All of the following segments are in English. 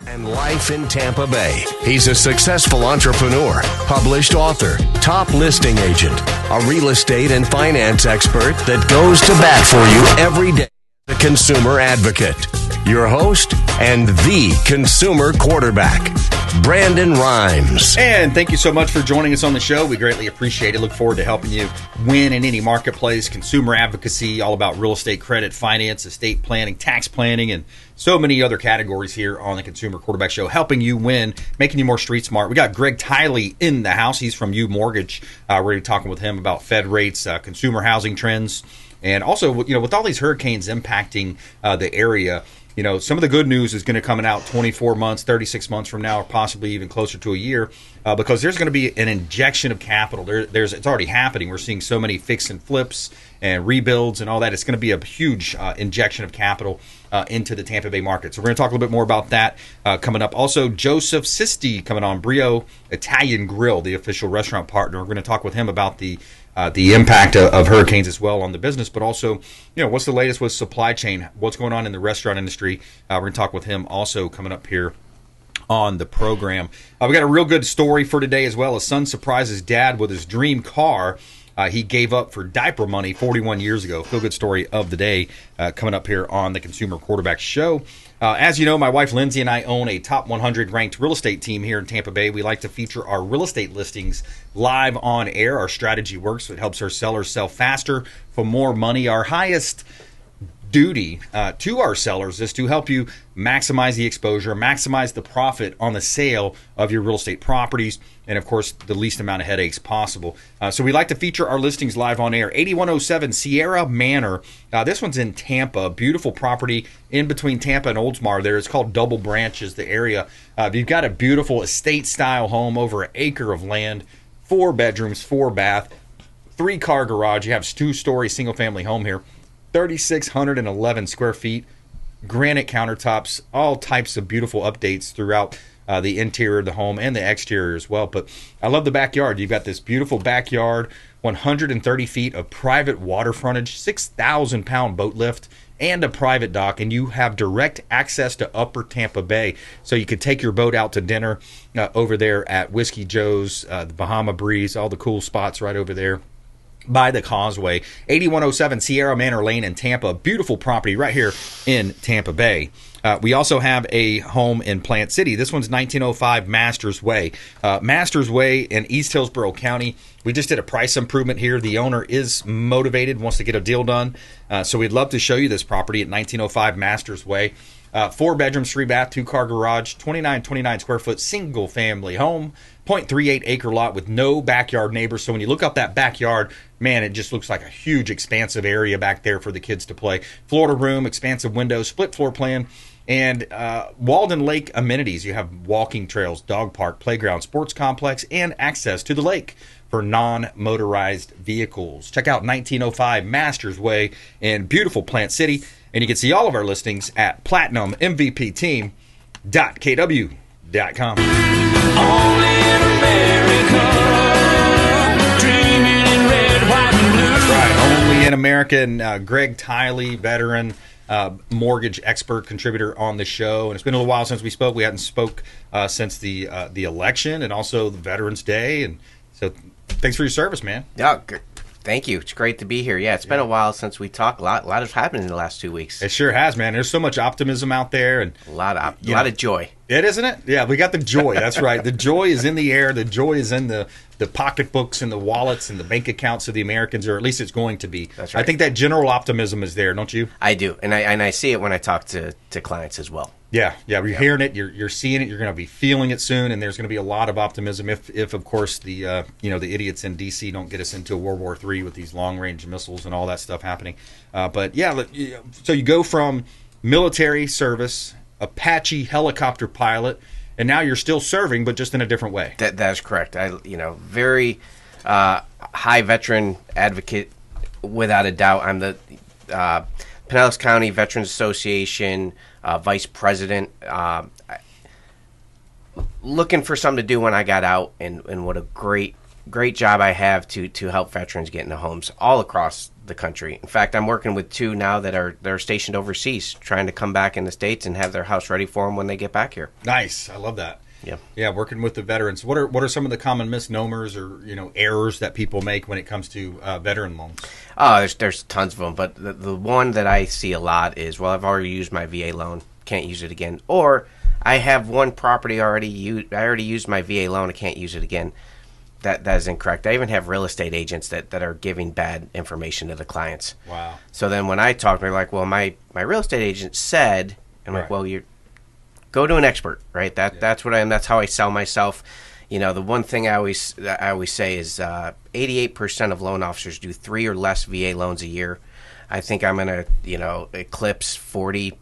And life in Tampa Bay. He's a successful entrepreneur, published author, top listing agent, a real estate and finance expert that goes to bat for you every day. The consumer advocate, your host, and the consumer quarterback, BRimes. And thank you so much for joining us on the show. We greatly appreciate it. Look forward to helping you win in any marketplace, consumer advocacy, all about real estate credit, finance, estate planning, tax planning, and so many other categories here on the Consumer Quarterback Show, helping you win, making you more street smart. We got Greg Tiley in the house. He's from U Mortgage. We're going to be talking with him about Fed rates, consumer housing trends, and also, with all these hurricanes impacting the area, some of the good news is going to come out 24 months, 36 months from now, or possibly even closer to a year, because there's going to be an injection of capital. It's already happening. We're seeing so many fix and flips and rebuilds and all that. It's going to be a huge injection of capital into the Tampa Bay market. So we're going to talk a little bit more about that coming up. Also, Joseph Sisti coming on, Brio Italian Grill, the official restaurant partner. We're going to talk with him about the impact of hurricanes as well on the business, but also, what's the latest with supply chain? What's going on in the restaurant industry? We're going to talk with him also coming up here on the program. We got a real good story for today as well. A son surprises dad with his dream car. He gave up for diaper money 41 years ago. Feel good story of the day coming up here on the Consumer Quarterback Show. As you know, my wife Lindsay and I own a top 100 ranked real estate team here in Tampa Bay. We like to feature our real estate listings live on air. Our strategy works. It helps our sellers sell faster for more money. Our highest duty to our sellers is to help you maximize the exposure, maximize the profit on the sale of your real estate properties, and of course the least amount of headaches possible. So we like to feature our listings live on air. 8107 Sierra Manor. This one's in Tampa. Beautiful property in between Tampa and Oldsmar there. It's called Double Branches, the area. You've got a beautiful estate style home, over an acre of land, 4 bedrooms, 4 bath, 3-car garage. You have a 2-story single family home here. 3,611 square feet, granite countertops, all types of beautiful updates throughout the interior of the home and the exterior as well. But I love the backyard. You've got this beautiful backyard, 130 feet of private water frontage, 6,000-pound boat lift, and a private dock, and you have direct access to Upper Tampa Bay. So you could take your boat out to dinner over there at Whiskey Joe's, the Bahama Breeze, all the cool spots right over there by the causeway. 8107 Sierra Manor Lane in Tampa. Beautiful property right here in Tampa Bay. We also have a home in Plant City. This one's 1905 Masters Way. Masters Way in East Hillsborough County. We just did a price improvement here. The owner is motivated, wants to get a deal done. So we'd love to show you this property at 1905 Masters Way. 4 bedrooms, 3 bath, 2-car garage, 29 square foot single family home, 0.38 acre lot with no backyard neighbors. So when you look up that backyard, man, it just looks like a huge expansive area back there for the kids to play. Florida room, expansive windows, split floor plan, and Walden Lake amenities. You have walking trails, dog park, playground, sports complex, and access to the lake for non-motorized vehicles. Check out 1905 Masters Way in beautiful Plant City. And you can see all of our listings at platinummvpteam.kw.com. Only in America, dreaming in red, white, and blue. That's right, only in America. And Greg Tiley, veteran mortgage expert, contributor on the show. And it's been a little while since we spoke. We hadn't spoke since the election and also the Veterans Day. And so thanks for your service, man. Yeah, thank you. It's great to be here. Yeah, it's been a while since we talked. A lot has happened in the last 2 weeks. It sure has, man. There's so much optimism out there, and a lot of joy. It isn't it? Yeah, we got the joy. That's right. The joy is in the air. The joy is in the pocketbooks and the wallets and the bank accounts of the Americans, or at least it's going to be. That's right. I think that general optimism is there, don't you? I do, and I see it when I talk to clients as well. Yeah. You're hearing it. You're seeing it. You're going to be feeling it soon, and there's going to be a lot of optimism if of course the the idiots in D.C. don't get us into World War III with these long range missiles and all that stuff happening. But yeah, so you go from military service, Apache helicopter pilot, and now you're still serving, but just in a different way. That is correct. Very high veteran advocate, without a doubt. I'm the Pinellas County Veterans Association vice president. Looking for something to do when I got out, and what a great job I have to help veterans get into homes all across the country. In fact, I'm working with 2 now that are stationed overseas, trying to come back in the States and have their house ready for them when they get back here. Nice. I love that. Yeah. Yeah, working with the veterans. What are some of the common misnomers or errors that people make when it comes to veteran loans? Oh, there's tons of them, but the one that I see a lot is, well, I've already used my VA loan, can't use it again, or I have one property already used. I already used my VA loan, I can't use it again. That is incorrect. I even have real estate agents that are giving bad information to the clients. Wow. So then when I talk, they're like, well, my real estate agent said, I'm like, well, you go to an expert, right? That's what I am. That's how I sell myself. The one thing I always say is 88% of loan officers do 3 or less VA loans a year. I think I'm going to, eclipse 40,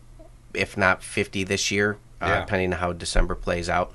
if not 50 this year, depending on how December plays out.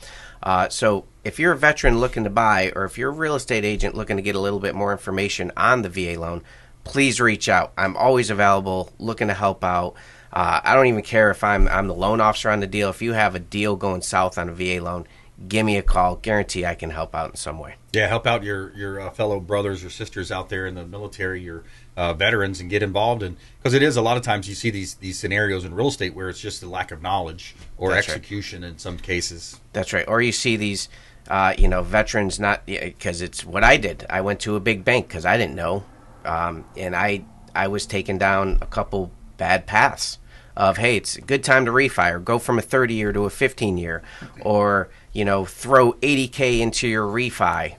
So if you're a veteran looking to buy, or if you're a real estate agent looking to get a little bit more information on the VA loan, please reach out. I'm always available, looking to help out. I don't even care if I'm the loan officer on the deal. If you have a deal going south on a VA loan, give me a call. Guarantee I can help out in some way. Yeah, help out your fellow brothers or sisters out there in the military, your veterans, and get involved. And because it is a lot of times you see these scenarios in real estate where it's just a lack of knowledge or execution in some cases. That's right. Or you see these, veterans not, because it's what I did. I went to a big bank because I didn't know, and I was taken down a couple bad paths of, hey, it's a good time to refi, or go from a 30-year to a 15-year, or throw $80K into your refi,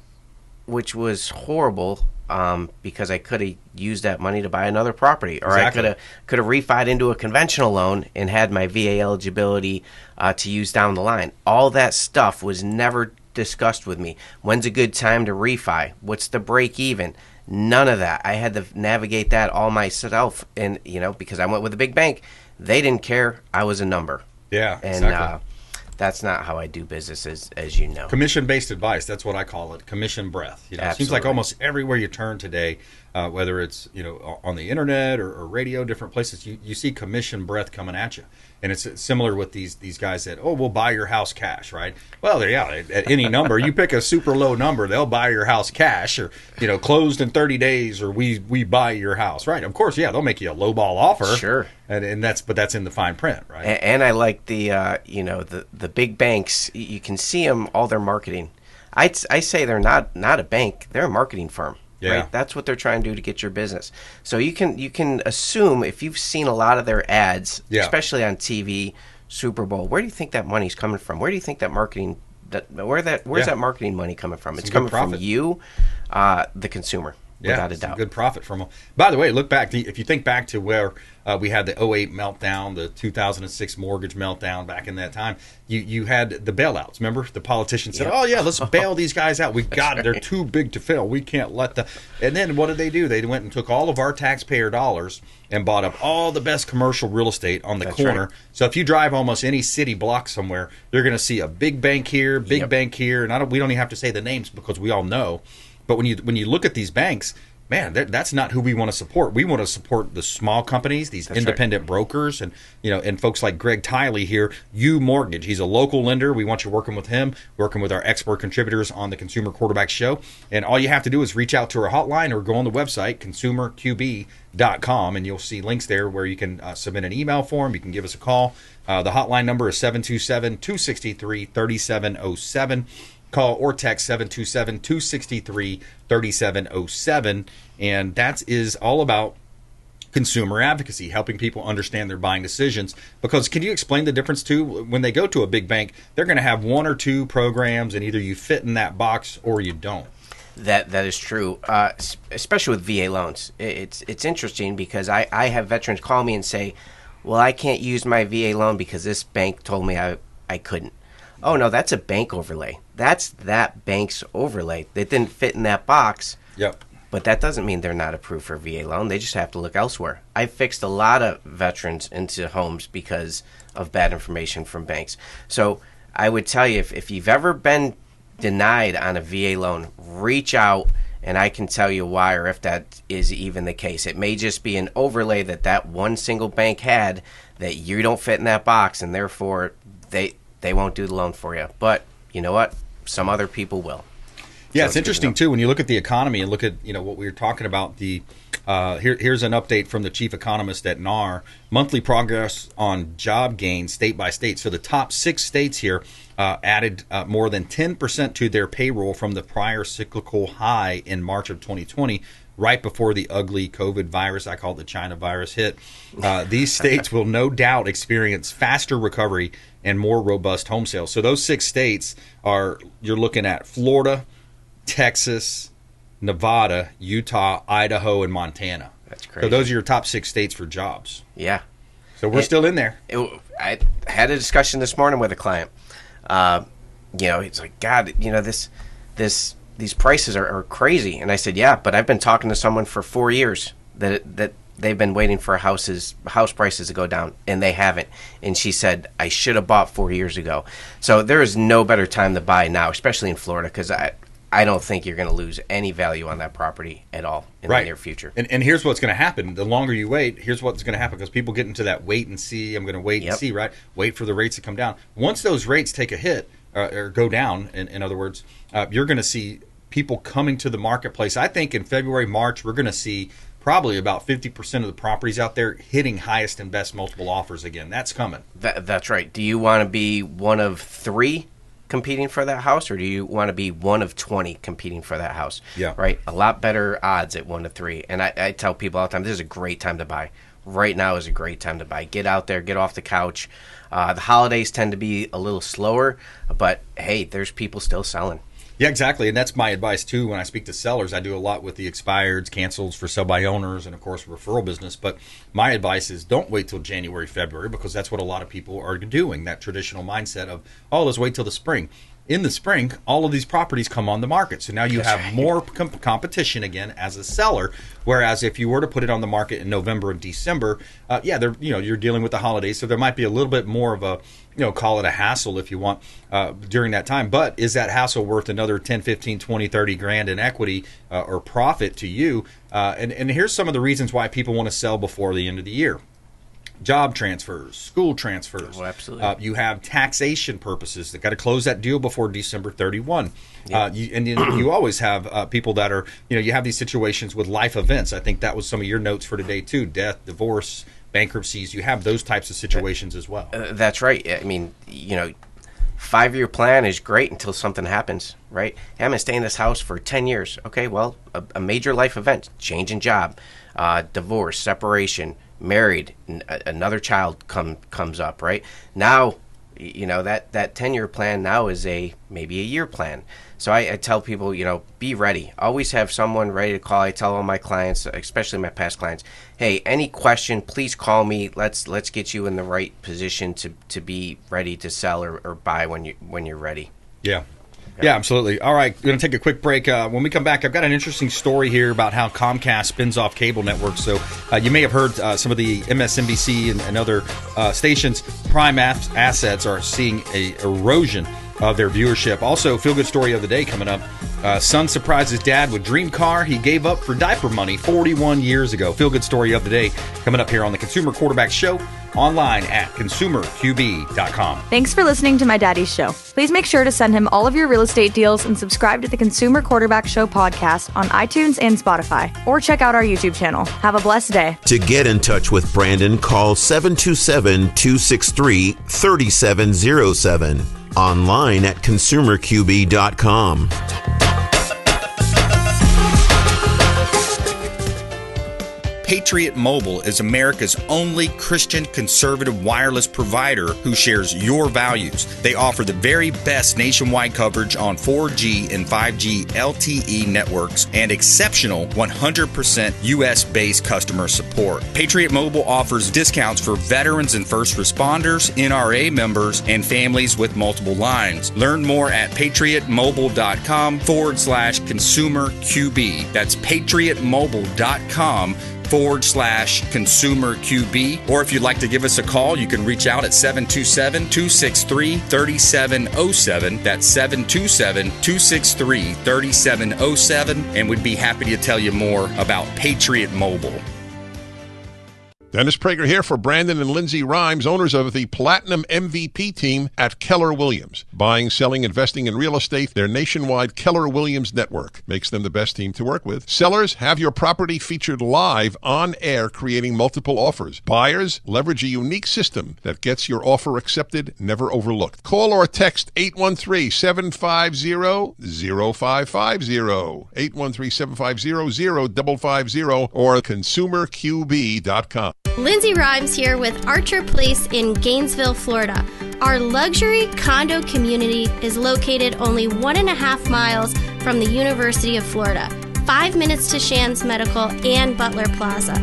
which was horrible, because I could have used that money to buy another property, or exactly. I could have refied into a conventional loan and had my VA eligibility to use down the line. All that stuff was never discussed with me. When's a good time to refi? What's the break even? None of that. I had to navigate that all myself, and because I went with a big bank, they didn't care. I was a number. Yeah, and exactly. That's not how I do business, as you know. Commission-based advice, that's what I call it. Commission breath. It seems like almost everywhere you turn today, whether it's on the internet or radio, different places, you see commission breath coming at you. And it's similar with these guys that, we'll buy your house cash, right? Well, at any number, you pick a super low number, they'll buy your house cash, or closed in 30 days, or we buy your house, right? Of course, they'll make you a low ball offer. Sure. And that's in the fine print, right? And I like the the big banks. You can see them, all their marketing. I say they're not a bank, they're a marketing firm. Yeah. Right? That's what they're trying to do to get your business. So you can assume, if you've seen a lot of their ads, especially on TV, Super Bowl, where do you think that money's coming from? Where do you think that marketing where's that marketing money coming from? It's coming from you, the consumer. Without a doubt. Good profit from them. By the way, look back. If you think back to where we had the '08 meltdown, the 2006 mortgage meltdown back in that time, you had the bailouts. Remember? The politicians said, let's bail these guys out. We got it. They're too big to fail. We can't let the... And then what did they do? They went and took all of our taxpayer dollars and bought up all the best commercial real estate on the corner. Right. So if you drive almost any city block somewhere, you're going to see a big bank here, big bank here. And we don't even have to say the names because we all know. But when you look at these banks, man, that's not who we want to support. We want to support the small companies, these independent brokers, and and folks like Greg Tiley here, U Mortgage. He's a local lender. We want you working with him, working with our expert contributors on the Consumer Quarterback Show. And all you have to do is reach out to our hotline or go on the website, consumerqb.com, and you'll see links there where you can submit an email form. You can give us a call. The hotline number is 727-263-3707. Call or text 727-263-3707. And that is all about consumer advocacy, helping people understand their buying decisions. Because can you explain the difference, too? When they go to a big bank, they're going to have 1 or 2 programs, and either you fit in that box or you don't. That is true, especially with VA loans. It's interesting because I have veterans call me and say, well, I can't use my VA loan because this bank told me I couldn't. Oh, no, that's a bank overlay. That's that bank's overlay. They didn't fit in that box. Yep. But that doesn't mean they're not approved for a VA loan. They just have to look elsewhere. I fixed a lot of veterans into homes because of bad information from banks. So I would tell you, if you've ever been denied on a VA loan, reach out, and I can tell you why, or if that is even the case. It may just be an overlay that one single bank had that you don't fit in that box, and therefore they won't do the loan for you. But you know what? Some other people will. Yeah, it's interesting too when you look at the economy and look at what we were talking about, the Here's an update from the chief economist at NAR. Monthly progress on job gains state by state. So the top 6 states here added more than 10% to their payroll from the prior cyclical high in March of 2020, right before the ugly COVID virus, I call it the China virus, hit. These states will no doubt experience faster recovery and more robust home sales. So those 6 states you're looking at Florida, Texas, Nevada, Utah, Idaho, and Montana. That's crazy. So those are your top 6 states for jobs. Yeah. So we're still in there. I had a discussion this morning with a client. It's like, God, these prices are crazy. And I said, yeah, but I've been talking to someone for 4 years that they've been waiting for house prices to go down, and they haven't. And she said, I should have bought 4 years ago. So there is no better time to buy now, especially in Florida, because I don't think you're going to lose any value on that property at all in the near future. And here's what's going to happen. The longer you wait, here's what's going to happen, because people get into that wait and see. I'm going to wait and see, right? Wait for the rates to come down. Once those rates take a hit or go down, in other words, you're going to see people coming to the marketplace. I think in February, March, we're going to see probably about 50% of the properties out there hitting highest and best multiple offers again. That's coming. That's right. Do you want to be one of 3 competing for that house, or do you want to be one of 20 competing for that house? Yeah. Right? A lot better odds at 1 to 3. And I tell people all the time, this is a great time to buy. Right now is a great time to buy. Get out there, get off the couch. The holidays tend to be a little slower, but hey, there's people still selling. Yeah, exactly. And that's my advice, too, when I speak to sellers. I do a lot with the expireds, cancels for sell-by owners, and, of course, referral business. But my advice is don't wait till January, February, because that's what a lot of people are doing, that traditional mindset of, let's wait till the spring. In the spring, all of these properties come on the market. So now you have more competition again as a seller. Whereas if you were to put it on the market in November and December, you're dealing with the holidays. So there might be a little bit more of a, call it a hassle if you want during that time. But is that hassle worth another 10, 15, 20, 30 grand in equity or profit to you? And here's some of the reasons why people want to sell before the end of the year. Job transfers, school transfers. Oh, absolutely. You have taxation purposes. They've got to close that deal before December 31. Yeah. You always have people that are, you have these situations with life events. I think that was some of your notes for today, too. Death, divorce, bankruptcies. You have those types of situations as well. That's right. I mean, 5-year plan is great until something happens, right? Hey, I'm going to stay in this house for 10 years. Okay, well, a major life event, change in job, divorce, separation, married, another child comes up, right? Now, that 10-year plan now is maybe a year plan. So I tell people, be ready. Always have someone ready to call. I tell all my clients, especially my past clients, hey, any question, please call me. Let's get you in the right position to be ready to sell or buy when you're ready. Yeah. Yeah, absolutely. All right, we're going to take a quick break. When we come back, I've got an interesting story here about how Comcast spins off cable networks. So you may have heard some of the MSNBC and other stations' prime assets are seeing a erosion of their viewership. Also, feel-good story of the day coming up. Son surprises dad with dream car he gave up for diaper money 41 years ago. Feel-good story of the day coming up here on the Consumer Quarterback Show, online at consumerqb.com. Thanks for listening to my daddy's show. Please make sure to send him all of your real estate deals and subscribe to the Consumer Quarterback Show podcast on iTunes and Spotify, or check out our YouTube channel. Have a blessed day. To get in touch with Brandon, call 727-263-3707. Online at consumerqb.com. Patriot Mobile is America's only Christian conservative wireless provider who shares your values. They offer the very best nationwide coverage on 4G and 5G LTE networks and exceptional 100% US-based customer support. Patriot Mobile offers discounts for veterans and first responders, NRA members, and families with multiple lines. Learn more at patriotmobile.com/consumer QB. That's patriotmobile.com/consumer QB. Or if you'd like to give us a call, you can reach out at 727-263-3707. That's 727-263-3707. And we'd be happy to tell you more about Patriot Mobile. Dennis Prager here for Brandon and Lindsay Rhymes, owners of the Platinum MVP team at Keller Williams. Buying, selling, investing in real estate, their nationwide Keller Williams network makes them the best team to work with. Sellers, have your property featured live on air, creating multiple offers. Buyers, leverage a unique system that gets your offer accepted, never overlooked. Call or text 813-750-0550, 813-750-0550, or consumerqb.com. Lindsay Rhymes here with Archer Place in Gainesville, Florida. Our luxury condo community is located only 1.5 miles from the University of Florida, 5 minutes to Shands Medical and Butler Plaza.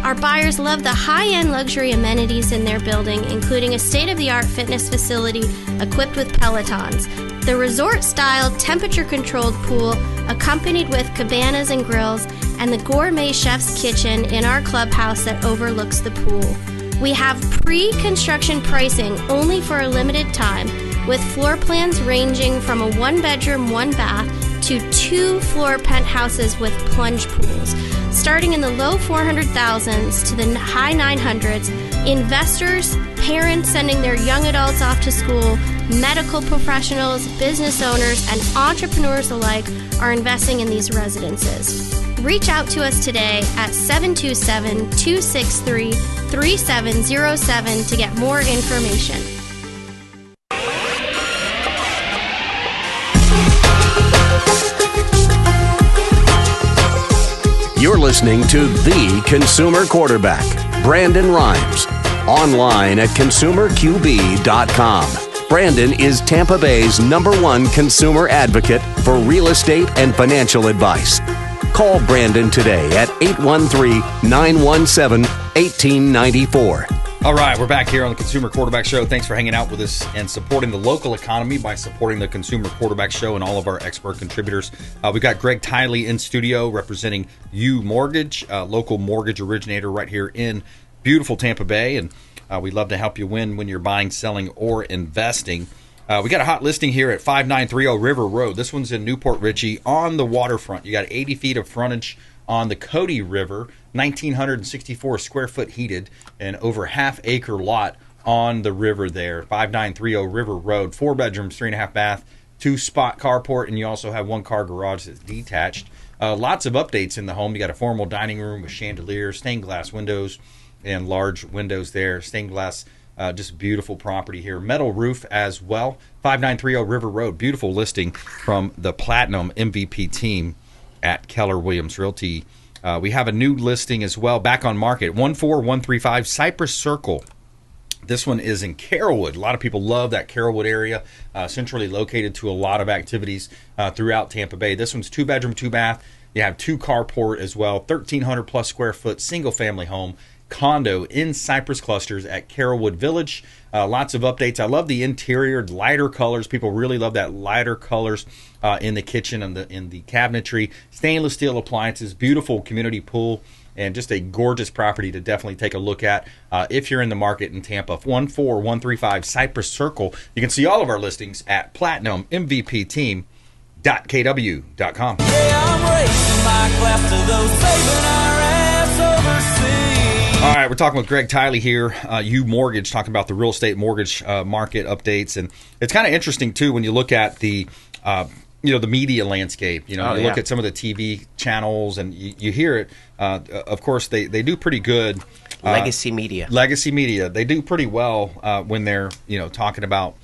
Our buyers love the high-end luxury amenities in their building, including a state-of-the-art fitness facility equipped with Pelotons, the resort-style temperature-controlled pool accompanied with cabanas and grills, and the gourmet chef's kitchen in our clubhouse that overlooks the pool. We have pre-construction pricing only for a limited time, with floor plans ranging from a 1-bedroom, 1-bath to 2-floor penthouses with plunge pools. Starting in the low 400,000s to the high 900s, investors, parents sending their young adults off to school, medical professionals, business owners, and entrepreneurs alike are investing in these residences. Reach out to us today at 727-263-3707 to get more information. You're listening to The Consumer Quarterback, Brandon Rhymes. Online at consumerqb.com. Brandon is Tampa Bay's #1 consumer advocate for real estate and financial advice. Call Brandon today at 813-917-1894. All right, we're back here on the Consumer Quarterback Show. Thanks for hanging out with us and supporting the local economy by supporting the Consumer Quarterback Show and all of our expert contributors. We've got Greg Tiley in studio representing U Mortgage, local mortgage originator right here in beautiful Tampa Bay. And we'd love to help you win when you're buying, selling, or investing. We got a hot listing here at 5930 River Road. This one's in Newport Richey on the waterfront. You got 80 feet of frontage on the Cody River, 1,964 square foot heated, and over half-acre lot on the river there. 5930 River Road, 4 bedrooms, 3.5 bath, 2-spot carport, and you also have 1-car garage that's detached. Lots of updates in the home. You got a formal dining room with chandelier, stained glass windows, and large windows there. Stained glass, just beautiful property here. Metal roof as well. 5930 River Road, beautiful listing from the Platinum MVP team at Keller Williams Realty. We have a new listing as well, back on market, 14135 Cypress Circle. This one is in Carrollwood. A lot of people love that Carrollwood area, centrally located to a lot of activities throughout Tampa Bay. This one's 2-bedroom, 2-bath. You have 2-carport as well, 1,300 plus square foot single family home condo in Cypress Clusters at Carrollwood Village. Lots of updates. I love the interior, lighter colors. People really love that lighter colors in the kitchen and in the cabinetry. Stainless steel appliances, beautiful community pool, and just a gorgeous property to definitely take a look at if you're in the market in Tampa. 14135 Cypress Circle. You can see all of our listings at platinummvpteam.kw.com. Yeah, I'm raising my glass to those saving our ass overseas. All right, we're talking with Greg Tiley here, U Mortgage, talking about the real estate mortgage market updates, and it's kind of interesting too when you look at the the media landscape. Look at some of the TV channels, and you hear it. Of course, they do pretty good. Legacy media, they do pretty well when they're talking about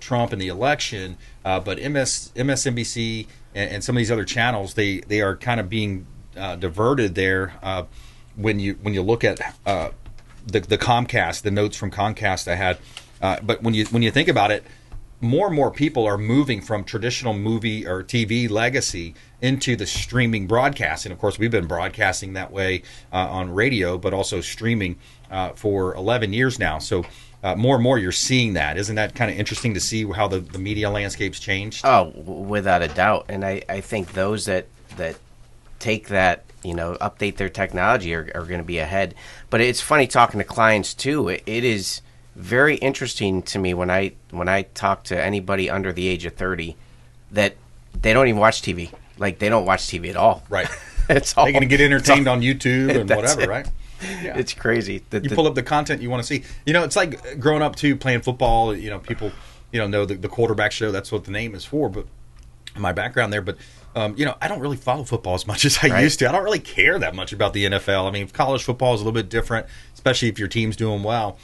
Trump and the election. But MSNBC and some of these other channels, they are kind of being diverted there. When you look at the Comcast, the notes from Comcast I had, but when you think about it, more and more people are moving from traditional movie or TV legacy into the streaming broadcast, and of course we've been broadcasting that way on radio, but also streaming for 11 years now. So more and more you're seeing that. Isn't that kind of interesting to see how the media landscape's changed? Oh, without a doubt. And I think those that take that, update their technology are going to be ahead. But it's funny talking to clients too. It is very interesting to me when I talk to anybody under the age of 30 that they don't even watch TV. Like, they don't watch TV at all. Right. It's all, they're going to get entertained on YouTube and whatever, right? It's crazy. You pull up the content you want to see. It's like growing up too, playing football. People, know the quarterback show. That's what the name is for. But my background there. But I don't really follow football as much as I used to. I don't really care that much about the NFL. I mean, college football is a little bit different, especially if your team's doing well.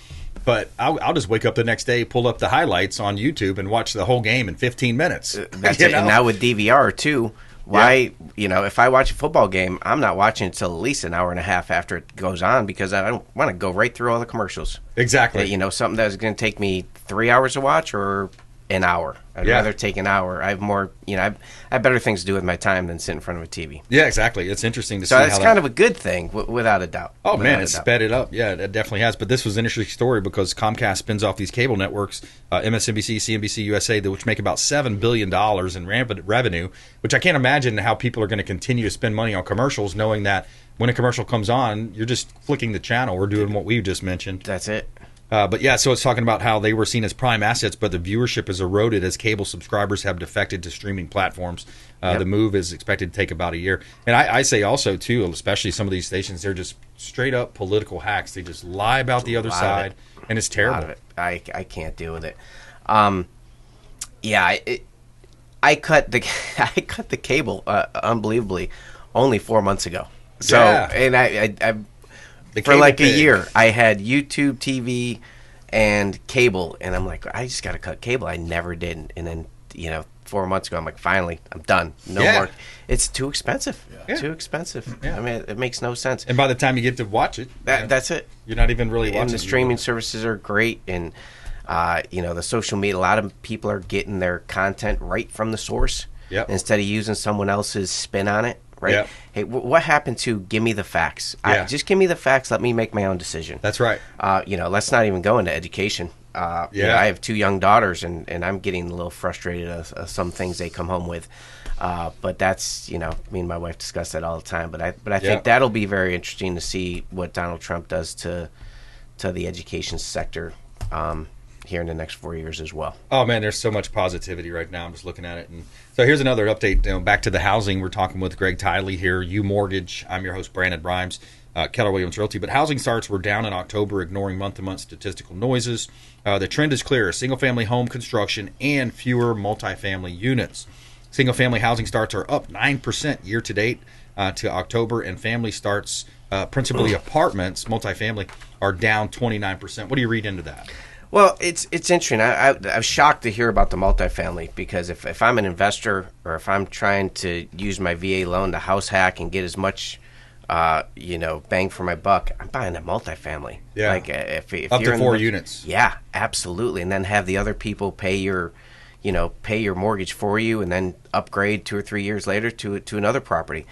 But I'll just wake up the next day, pull up the highlights on YouTube, and watch the whole game in 15 minutes. That's it. And now with DVR too. Why, if I watch a football game, I'm not watching it until at least an hour and a half after it goes on because I don't want to go right through all the commercials. Exactly. Something that's going to take me 3 hours to watch or an hour. I'd rather take an hour. I have more, I have better things to do with my time than sit in front of a TV. Yeah, exactly. It's interesting to see how that's kind of a good thing, without a doubt. Oh, man, it sped it up. Yeah, it definitely has. But this was an interesting story because Comcast spins off these cable networks, MSNBC, CNBC, USA, which make about $7 billion in revenue, which I can't imagine how people are going to continue to spend money on commercials knowing that when a commercial comes on, you're just flicking the channel. We're doing what we just mentioned. That's it. But yeah, so it's talking about how they were seen as prime assets, but the viewership is eroded as cable subscribers have defected to streaming platforms. The move is expected to take about a year. And I say also, too, especially some of these stations, they're just straight up political hacks. They just lie about the other side, and it's terrible. A lot of it. I can't deal with it. I cut the cable, unbelievably, only 4 months ago. So, and I for like a year, I had YouTube TV and cable, and I'm like, I just got to cut cable. I never did. And then, 4 months ago, I'm like, finally, I'm done. No more. It's too expensive. Too expensive. I mean, it makes no sense. And by the time you get to watch it, that's it. You're not even really watching. And the streaming services are great, and the social media. A lot of people are getting their content right from the source instead of using someone else's spin on it. Right? Yep. Hey, what happened to give me the facts? Just give me the facts. Let me make my own decision. That's right. Let's not even go into education. I have 2 young daughters, and I'm getting a little frustrated of some things they come home with. But that's, me and my wife discuss that all the time. But I think that'll be very interesting to see what Donald Trump does to the education sector here in the next 4 years as well. Oh, man, there's so much positivity right now. I'm just looking at it. And so here's another update. Back to the housing. We're talking with Greg Tiley here, U Mortgage. I'm your host, Brandon BRimes, Keller Williams Realty. But housing starts were down in October, ignoring month-to-month statistical noises. The trend is clear. Single-family home construction and fewer multifamily units. Single-family housing starts are up 9% year-to-date to October, and family starts, principally apartments, multifamily, are down 29%. What do you read into that? Well, it's interesting. I was shocked to hear about the multifamily because if I'm an investor or if I'm trying to use my VA loan to house hack and get as much, bang for my buck, I'm buying a multifamily. Yeah, like if up you're to 4 units. Yeah, absolutely, and then have the other people pay your mortgage for you, and then upgrade 2 or 3 years later to another property.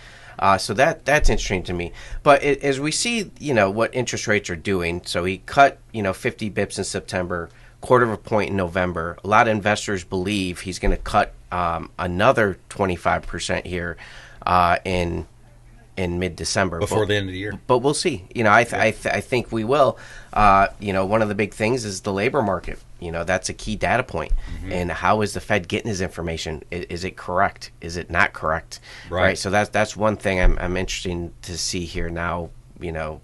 So that's interesting to me. But as we see, what interest rates are doing, so he cut, 50 bips in September, 1/4 point in November. A lot of investors believe he's going to cut another 25% here in mid-December. Before the end of the year. But we'll see. I think we will. One of the big things is the labor market. That's a key data point. Mm-hmm. And how is the Fed getting his information? Is it correct? Is it not correct? Right. So that's one thing I'm interested to see here now. We'll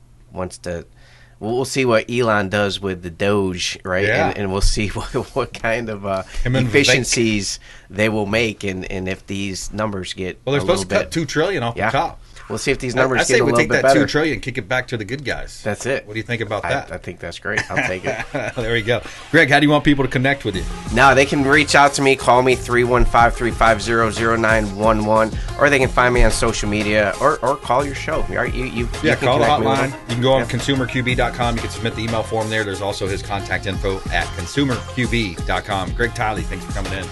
see what Elon does with the Doge, right? Yeah. And we'll see what kind of efficiencies they will make, and if these numbers get well, they're supposed to cut $2 trillion off the top. We'll see if these numbers get a little bit better. I say we take that $2 trillion, kick it back to the good guys. That's it. What do you think about that? I think that's great. I'll take it. There we go. Greg, how do you want people to connect with you? No, they can reach out to me. Call me 315-350-0911, or they can find me on social media, or call your show. You can call the hotline. You can go on consumerqb.com. You can submit the email form there. There's also his contact info at consumerqb.com. Greg Tiley, thanks for coming in.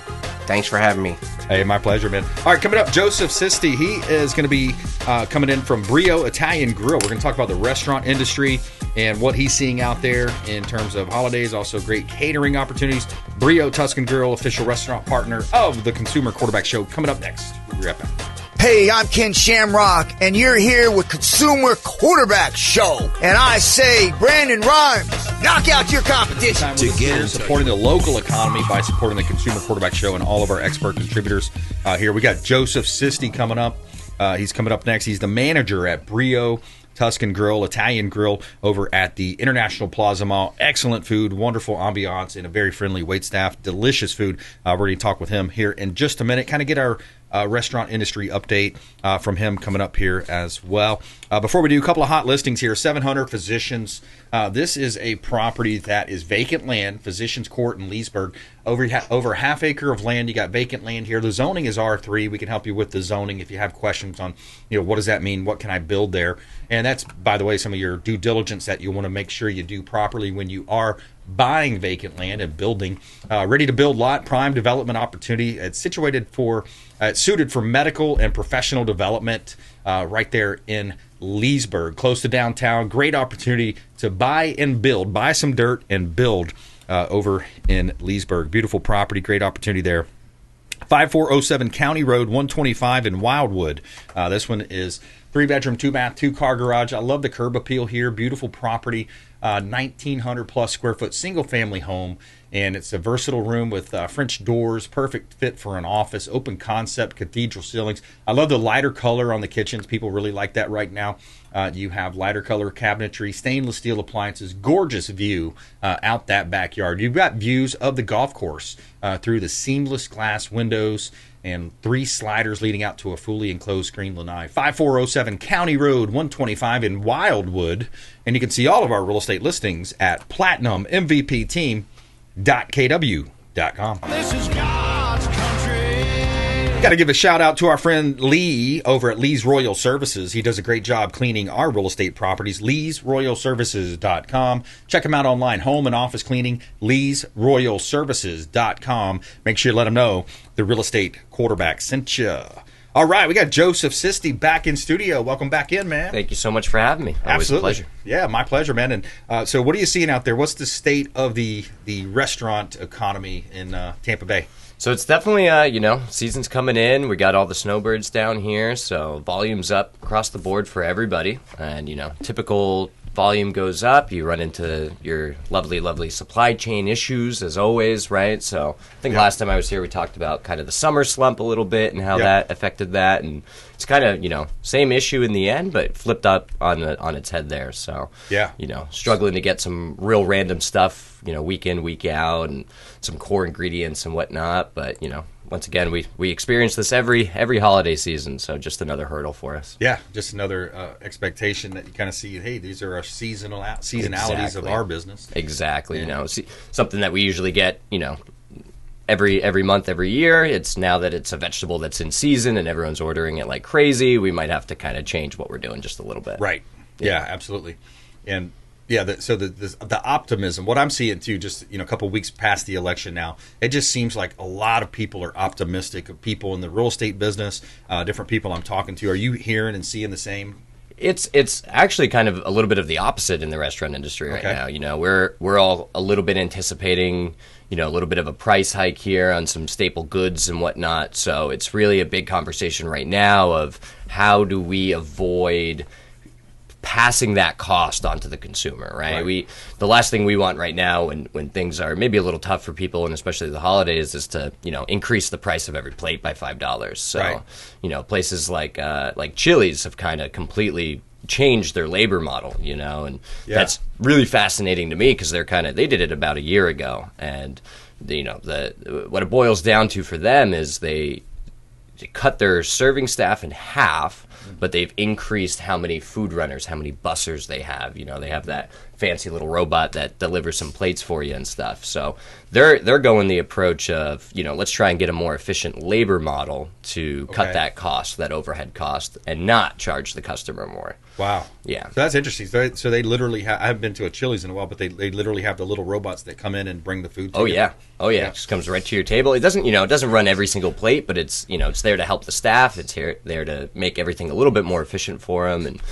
Thanks for having me. Hey, my pleasure, man. All right, coming up, Joseph Sisti. He is going to be coming in from Brio Italian Grill. We're going to talk about the restaurant industry and what he's seeing out there in terms of holidays, also great catering opportunities. Brio Tuscan Grill, official restaurant partner of the Consumer Quarterback Show. Coming up next. We'll be right back. Hey, I'm Ken Shamrock, and you're here with Consumer Quarterback Show. And I say, Brandon BRimes, knock out your competition. We're supporting the local economy by supporting the Consumer Quarterback Show and all of our expert contributors here. We got Joseph Sisti coming up. He's coming up next. He's the manager at Brio Tuscan Grill, Italian Grill over at the International Plaza Mall. Excellent food, wonderful ambiance, and a very friendly wait staff. Delicious food. We're going to talk with him here in just a minute, kind of get our restaurant industry update from him coming up here as well. Before we do, a couple of hot listings here. 700 Physicians. This is a property that is vacant land, Physicians Court in Leesburg. Over half acre of land. You got vacant land here. The zoning is R3. We can help you with the zoning if you have questions on, what does that mean? What can I build there? And that's, by the way, some of your due diligence that you want to make sure you do properly when you are buying vacant land and building. Ready to build lot, prime development opportunity. It's suited for medical and professional development right there in Leesburg, close to downtown. Great opportunity to buy and build, buy some dirt and build over in Leesburg. Beautiful property, great opportunity there. 5407 County Road 125 in Wildwood. This one is 3-bedroom, 2-bath, 2-car garage. I love the curb appeal here. Beautiful property, 1,900 plus square foot single family home. And it's a versatile room with French doors, perfect fit for an office, open concept, cathedral ceilings. I love the lighter color on the kitchens. People really like that right now. You have lighter color cabinetry, stainless steel appliances, gorgeous view out that backyard. You've got views of the golf course through the seamless glass windows and 3 sliders leading out to a fully enclosed green lanai. 5407 County Road 125 in Wildwood. And you can see all of our real estate listings at platinummvpteam.kw.com. This is God's country. Got to give a shout out to our friend Lee over at Lee's Royal Services. He does a great job cleaning our real estate properties. Lee'sRoyalServices.com. Check him out online. Home and office cleaning. Lee'sRoyalServices.com. Make sure you let him know the real estate quarterback sent you. All right, we got Joseph Sisti back in studio. Welcome back in, man. Thank you so much for having me. Always Absolutely. a pleasure. Yeah, my pleasure, man. And so what are you seeing out there? What's the state of the restaurant economy in Tampa Bay? So it's definitely, season's coming in. We got all the snowbirds down here, so volume's up across the board for everybody. And, typical volume goes up. You run into your lovely, lovely supply chain issues, as always, right? So I think last time I was here, we talked about kind of the summer slump a little bit and how that affected that. And it's kind of, same issue in the end, but flipped up on its head there. So, struggling to get some real random stuff, week in, week out, and some core ingredients and whatnot. But, once again, we experience this every holiday season, so just another hurdle for us. Yeah, just another expectation that you kind of see, hey, these are our seasonalities of our business. Exactly. Something that we usually get, every month, every year. It's now that it's a vegetable that's in season and everyone's ordering it like crazy, we might have to kind of change what we're doing just a little bit. Right. Yeah, absolutely. And so the optimism, what I'm seeing too, just a couple of weeks past the election now, it just seems like a lot of people are optimistic. Of people in the real estate business, different people I'm talking to. Are you hearing and seeing the same? It's actually kind of a little bit of the opposite in the restaurant industry right now. We're all a little bit anticipating, a little bit of a price hike here on some staple goods and whatnot. So it's really a big conversation right now of how do we avoid passing that cost onto the consumer, right? The last thing we want right now when things are maybe a little tough for people, and especially the holidays, is to increase the price of every plate by $5. So places like Chili's have kind of completely changed their labor model, and that's really fascinating to me because they did it about a year ago, and what it boils down to for them is they cut their serving staff in half, but they've increased how many food runners, how many bussers they have. They have that fancy little robot that delivers some plates for you and stuff. So they're going the approach of, let's try and get a more efficient labor model to cut that cost, that overhead cost, and not charge the customer more. Wow. Yeah. So that's interesting. So they literally I haven't been to a Chili's in a while, but they literally have the little robots that come in and bring the food to you. Oh yeah. It just comes right to your table. It doesn't run every single plate, but it's there to help the staff. It's there to make everything a little bit more efficient for them, and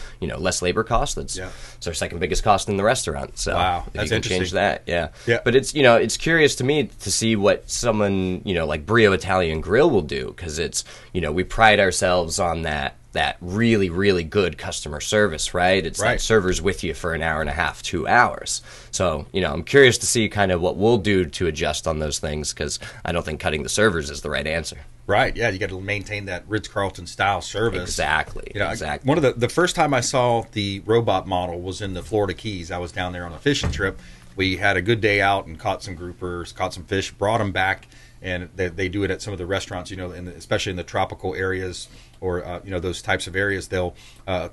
less labor cost. It's our second biggest cost in the restaurant. So if you can change that, yeah. But it's curious to me to see what someone like Brio Italian Grill will do, because it's we pride ourselves on that that really, really good customer service, right? It's that server's with you for an hour and a half, 2 hours. So, I'm curious to see kind of what we'll do to adjust on those things, because I don't think cutting the servers is the right answer. Right, yeah, you got to maintain that Ritz-Carlton style service. Exactly, exactly. One of the first time I saw the robot model was in the Florida Keys. I was down there on a fishing trip. We had a good day out and caught some groupers, caught some fish, brought them back, and they do it at some of the restaurants, especially in the tropical areas or those types of areas. They'll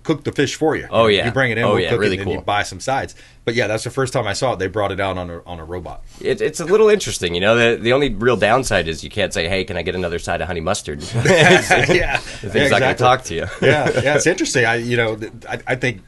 cook the fish for you. Oh yeah, you bring it in, we'll cook really it, and cool. you buy some sides. But yeah, that's the first time I saw it. They brought it out on a robot. It's a little interesting, The only real downside is you can't say, "Hey, can I get another side of honey mustard?" It's not going to talk to you. yeah, it's interesting. I think.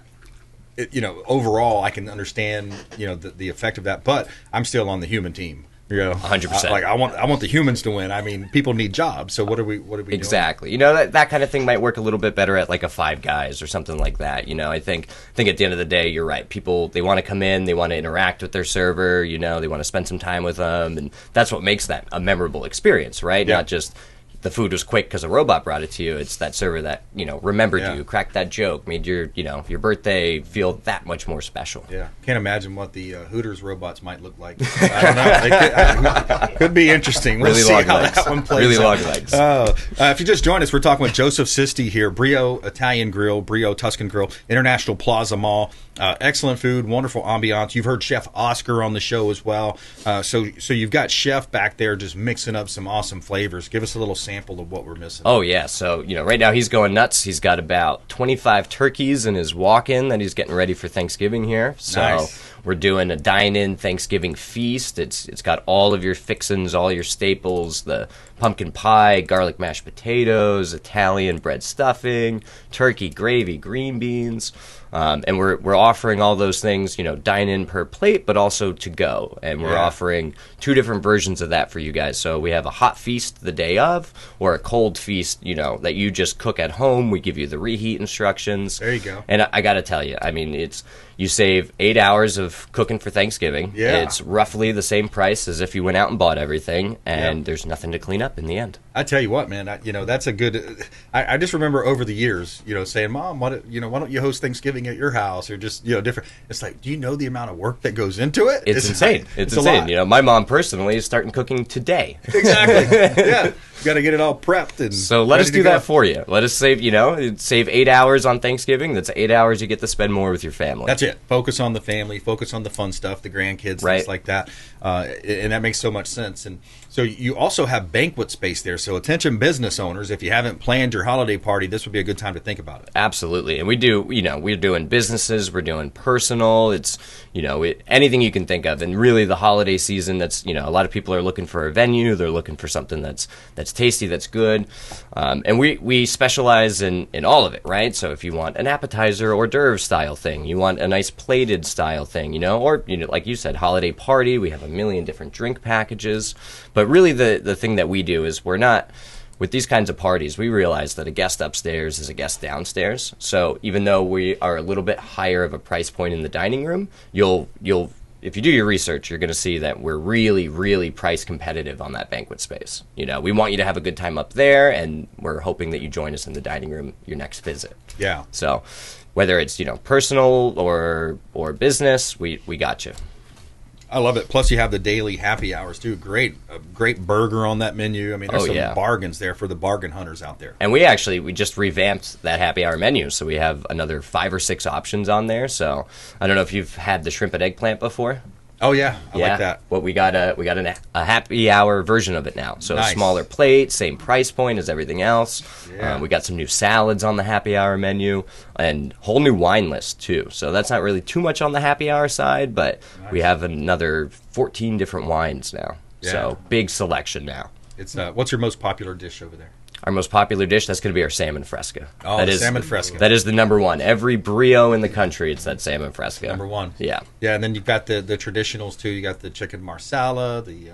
Overall, I can understand, the effect of that, but I'm still on the human team. 100%. I want the humans to win. I mean, people need jobs. So what are we doing? Exactly. That kind of thing might work a little bit better at like a Five Guys or something like that. I think at the end of the day, you're right. People, they want to come in, they want to interact with their server. They want to spend some time with them, and that's what makes that a memorable experience, right? Yeah. Not just the food was quick because a robot brought it to you. It's that server that remembered you, cracked that joke, made your your birthday feel that much more special. Yeah, can't imagine what the Hooters robots might look like. I don't know. Could be interesting. We'll really see long how legs. that one plays really out. long legs. If you just joined us, we're talking with Joseph Sisti here, Brio Italian Grill, Brio Tuscan Grill, International Plaza Mall. Excellent food, wonderful ambiance. You've heard Chef Oscar on the show as well. So you've got Chef back there just mixing up some awesome flavors. Give us a little sample of what we're missing. Oh, yeah. So, right now he's going nuts. He's got about 25 turkeys in his walk-in that he's getting ready for Thanksgiving here. So nice. We're doing a dine-in Thanksgiving feast. It's got all of your fixins, all your staples, the pumpkin pie, garlic mashed potatoes, Italian bread stuffing, turkey gravy, green beans. And we're offering all those things, dine in per plate, but also to go. And we're offering 2 different versions of that for you guys. So we have a hot feast the day of, or a cold feast, that you just cook at home. We give you the reheat instructions. There you go. And I got to tell you, I mean, you save 8 hours of cooking for Thanksgiving. Yeah. It's roughly the same price as if you went out and bought everything, and there's nothing to clean up in the end. I tell you what, man, that's a good. I just remember over the years, saying, "Mom, why don't you host Thanksgiving at your house?" Or just different. It's like, do you know the amount of work that goes into it? It's insane. It's insane. My mom personally is starting cooking today. Exactly. Yeah, got to get it all prepped and. So let us do that for you. Let us save 8 hours on Thanksgiving. That's 8 hours you get to spend more with your family. That's it. Focus on the family. Focus on the fun stuff, the grandkids, things like that, and that makes so much sense. And so you also have banquet space there. So attention business owners, if you haven't planned your holiday party, this would be a good time to think about it. Absolutely. And we do, we're doing businesses, we're doing personal. It's, anything you can think of. And really the holiday season, that's, a lot of people are looking for a venue. They're looking for something that's tasty, that's good. And we specialize in all of it, right? So if you want an appetizer hors d'oeuvre style thing, you want a nice plated style thing, or, like you said, holiday party, we have a million different drink packages. But really the thing that we do is we're not, with these kinds of parties, we realize that a guest upstairs is a guest downstairs. So even though we are a little bit higher of a price point in the dining room, you'll if you do your research, you're going to see that we're really, really price competitive on that banquet space. We want you to have a good time up there, and we're hoping that you join us in the dining room your next visit. Yeah. So whether it's, personal or business, we got you. I love it. Plus, you have the daily happy hours too. Great burger on that menu. I mean, there's some bargains there for the bargain hunters out there. And we just revamped that happy hour menu, so we have another 5 or 6 options on there. So I don't know if you've had the shrimp and eggplant before. Oh yeah, I like that. Well, we got a happy hour version of it now. So nice. A smaller plate, same price point as everything else. Yeah. We got some new salads on the happy hour menu, and whole new wine list too. So that's not really too much on the happy hour side, but we have another 14 different wines now. Yeah. So big selection now. It's what's your most popular dish over there? Our most popular dish, that's going to be our salmon fresca. Oh, that is salmon fresca. That is the number one. Every Brio in the country, it's that salmon fresca. Number one. Yeah. Yeah, and then you've got the traditionals too. You got the chicken marsala, the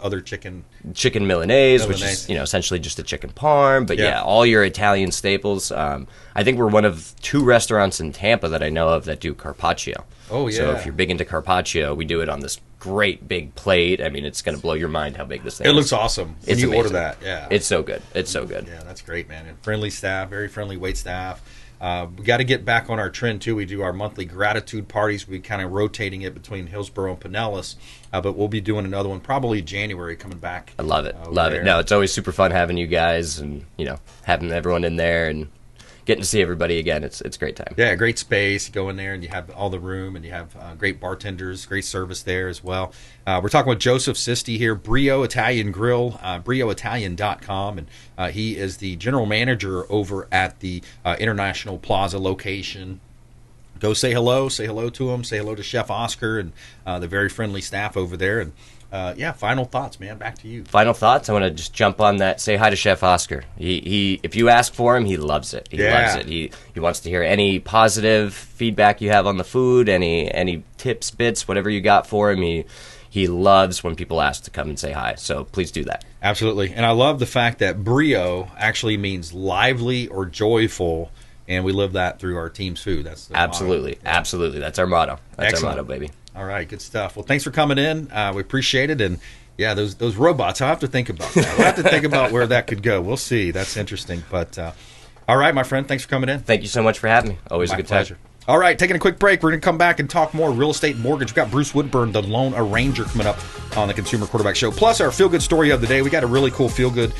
other chicken. Chicken Milanese, which is essentially just a chicken parm. But all your Italian staples. I think we're one of 2 restaurants in Tampa that I know of that do carpaccio. Oh yeah. So if you're big into carpaccio, we do it on this great big plate. I mean, it's going to blow your mind how big this thing is. It looks awesome when you order that. Yeah, it's so good. It's so good. Yeah, that's great, man. And friendly staff, very friendly wait staff. We got to get back on our trend too. We do our monthly gratitude parties. We kind of rotating it between Hillsborough and Pinellas, but we'll be doing another one probably January coming back. I love it. Love it. No, it's always super fun having you guys and having everyone in there and getting to see everybody again. It's a great time. Yeah, great space. You go in there and you have all the room and you have great bartenders, great service there as well. We're talking with Joseph Sisti here, Brio Italian Grill, brioitalian.com, and he is the general manager over at the International Plaza location. Go say hello to him, say hello to Chef Oscar and the very friendly staff over there. And final thoughts, man. Back to you. Final thoughts. I want to just jump on that. Say hi to Chef Oscar. He if you ask for him, he loves it. He loves it. He wants to hear any positive feedback you have on the food, any tips, bits, whatever you got for him. He loves when people ask to come and say hi. So please do that. Absolutely. And I love the fact that Brio actually means lively or joyful, and we live that through our team's food. That's the absolutely, motto. Absolutely. That's our motto. That's Excellent. Our motto, baby. All right, good stuff. Well, thanks for coming in. We appreciate it. And yeah, those robots, I'll have to think about that. We'll have to think about where that could go. We'll see. That's interesting. But all right, my friend, thanks for coming in. Thank you so much for having me. Always My a good pleasure. time. All right, taking a quick break. We're going to come back and talk more real estate mortgage. We've got Bruce Woodburn, the loan arranger, coming up on the Consumer Quarterback Show. Plus, our feel-good story of the day. We got a really cool feel-good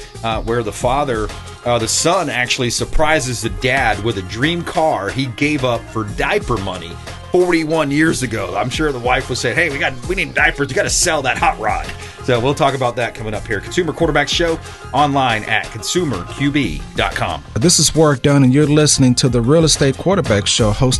where the son actually surprises the dad with a dream car he gave up for diaper money 41 years ago. I'm sure the wife was saying, hey, we need diapers. You got to sell that hot rod. So we'll talk about that coming up here. Consumer Quarterback Show online at consumerqb.com. This is Warwick Dunn, and you're listening to the Real Estate Quarterback Show hosted